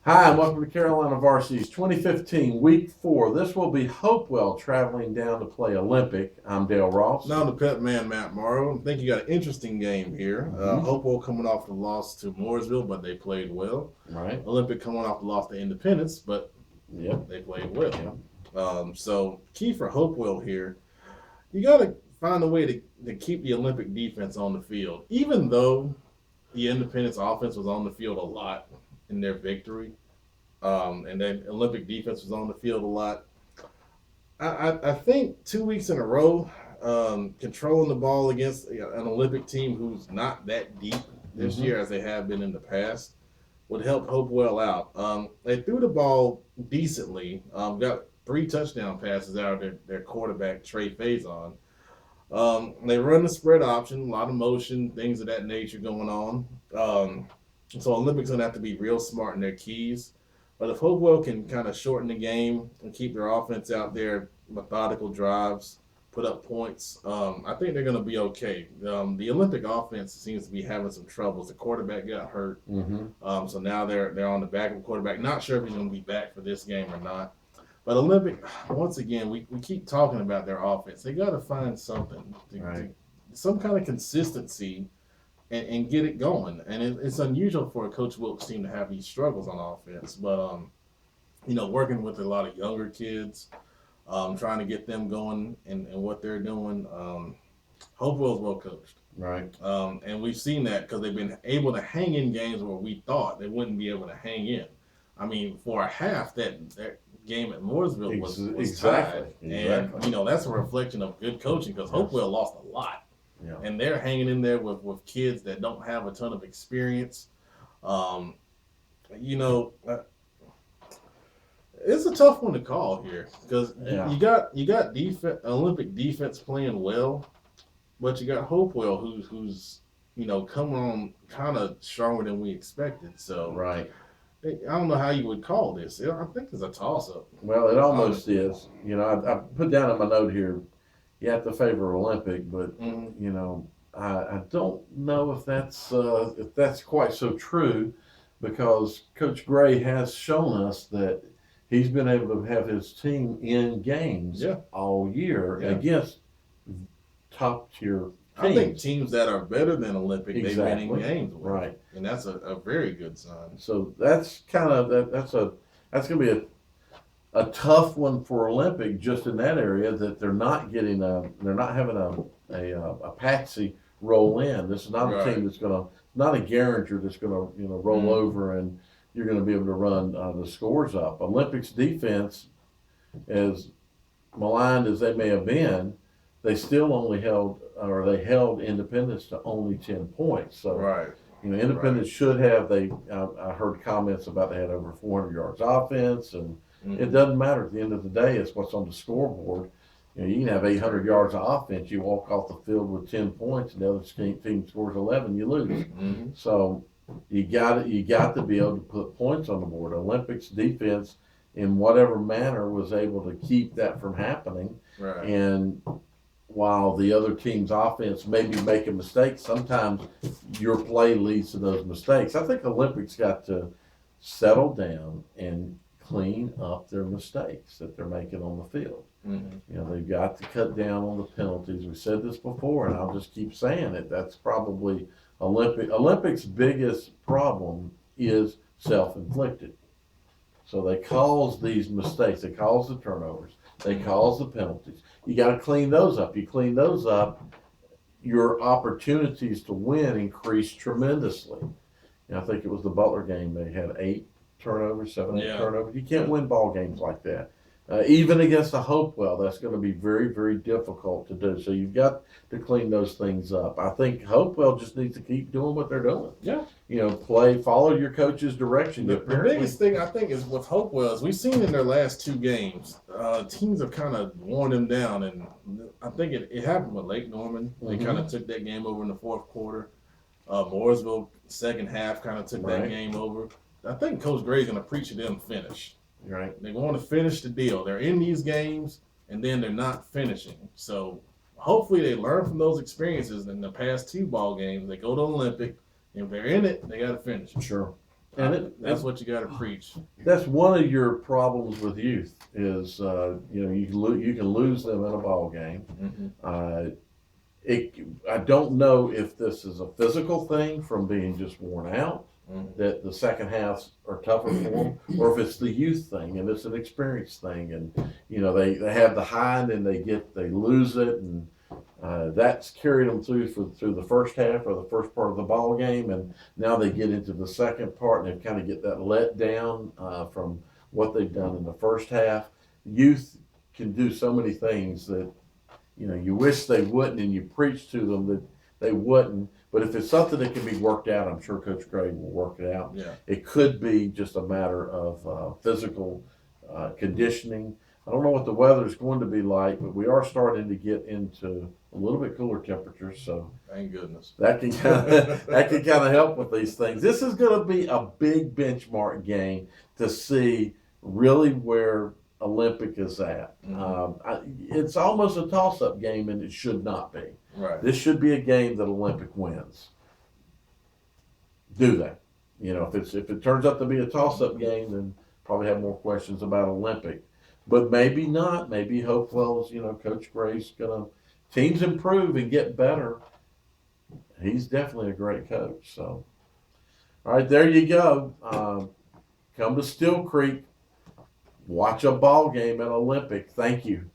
Hi, and welcome to Carolina Varsity's 2015 Week 4. This will be Hopewell traveling down to play Olympic. I'm Dale Ross. Now the pet man, Matt Morrow. I think you got an interesting game here. Hopewell coming off the loss to Mooresville, but they played well. Right. Olympic coming off the loss to Independence, but they played well. So key for Hopewell here, you got to find a way to keep the Olympic defense on the field. Even though the Independence offense was on the field a lot in their victory, and then Olympic defense was on the field a lot. I think 2 weeks in a row, controlling the ball against an Olympic team who's not that deep this year as they have been in the past would help Hopewell out. They threw the ball decently, got 3 touchdown passes out of their quarterback, Trey Faison. They run the spread option, a lot of motion, things of that nature going on. So Olympics going to have to be real smart in their keys. But if Hopewell can kind of shorten the game and keep their offense out there, methodical drives, put up points, I think they're going to be okay. The Olympic offense seems to be having some troubles. The quarterback got hurt, so now they're on the backup quarterback. Not sure if he's going to be back for this game or not. But Olympic, once again, we keep talking about their offense. They got to find something, some kind of consistency, and get it going. And it's unusual for a Coach Wilkes team to have these struggles on offense. But, working with a lot of younger kids, trying to get them going and what they're doing, Hopewell's well coached. Right. And we've seen that because they've been able to hang in games where we thought they wouldn't be able to hang in. I mean, for a half, that game at Mooresville was tied. And, that's a reflection of good coaching because Hopewell lost a lot. Yeah. And they're hanging in there with kids that don't have a ton of experience. It's a tough one to call here because you got Olympic defense playing well, but you got Hopewell who's coming on kind of stronger than we expected. So I don't know how you would call this. I think it's a toss-up. Well, it almost is. I put down in my note here, you have to favor Olympic, but I don't know if that's quite so true, because Coach Gray has shown us that he's been able to have his team in games all year against top tier teams. I think teams that are better than Olympic, they've been in games with. Right. And that's a very good sign. So that's kind of that's going to be a tough one for Olympic, just in that area, that they're not having a patsy roll in. This is not a team that's not a guarantor that's going to roll over and you're going to be able to run the scores up. Olympics defense, as maligned as they may have been, they still only held Independence to only 10 points. So Independence should have. I heard comments about they had over 400 yards offense, and it doesn't matter at the end of the day. It's what's on the scoreboard. You can have 800 yards of offense. You walk off the field with 10 points, and the other team scores 11. You lose. So you got to be able to put points on the board. Olympics defense, in whatever manner, was able to keep that from happening. Right. And while the other team's offense may be making mistakes, sometimes your play leads to those mistakes. I think Olympics got to settle down and clean up their mistakes that they're making on the field. They've got to cut down on the penalties. We said this before, and I'll just keep saying it. That's probably Olympics' biggest problem is self-inflicted. So they cause these mistakes. They cause the turnovers. They cause the penalties. You got to clean those up. You clean those up, your opportunities to win increase tremendously. I think it was the Butler game. They had 8 turnovers, 7 turnovers. You can't win ball games like that. Even against a Hopewell, that's going to be very, very difficult to do. So you've got to clean those things up. I think Hopewell just needs to keep doing what they're doing. Yeah. Follow your coach's direction. The biggest thing I think is with Hopewell is we've seen in their last 2 games, teams have kind of worn them down. And I think it happened with Lake Norman. They kind of took that game over in the 4th quarter. Mooresville, second half, kind of took that game over. I think Coach Gray's going to preach to them finish. Right. They want to finish the deal. They're in these games, and then they're not finishing. So hopefully they learn from those experiences in the past 2 ball games. They go to Olympic, and if they're in it, they got to finish. Sure. And that's what you got to preach. that's one of your problems with youth is, you can lose them in a ball game. Mm-hmm. I don't know if this is a physical thing from being just worn out, Mm-hmm. that the second halves are tougher for them, or if it's the youth thing and it's an experience thing, and they have the high and then they lose it, and that's carried them through the first half or the first part of the ball game, and now they get into the second part and they kind of get that let down from what they've done in the first half. Youth can do so many things that you wish they wouldn't, and you preach to them that they wouldn't. But if it's something that can be worked out, I'm sure Coach Gray will work it out. Yeah. It could be just a matter of physical conditioning. I don't know what the weather is going to be like, but we are starting to get into a little bit cooler temperatures, so thank goodness that can kind of help with these things. This is going to be a big benchmark game to see really where Olympic is at. It's almost a toss-up game, and it should not be. Right. This should be a game that Olympic wins. Do that. If it turns out to be a toss-up game, then probably have more questions about Olympic. But maybe not. Maybe Hopewell's, Coach Gray's teams improve and get better. He's definitely a great coach. So, all right, there you go. Come to Still Creek. Watch a ball game at Olympic. Thank you.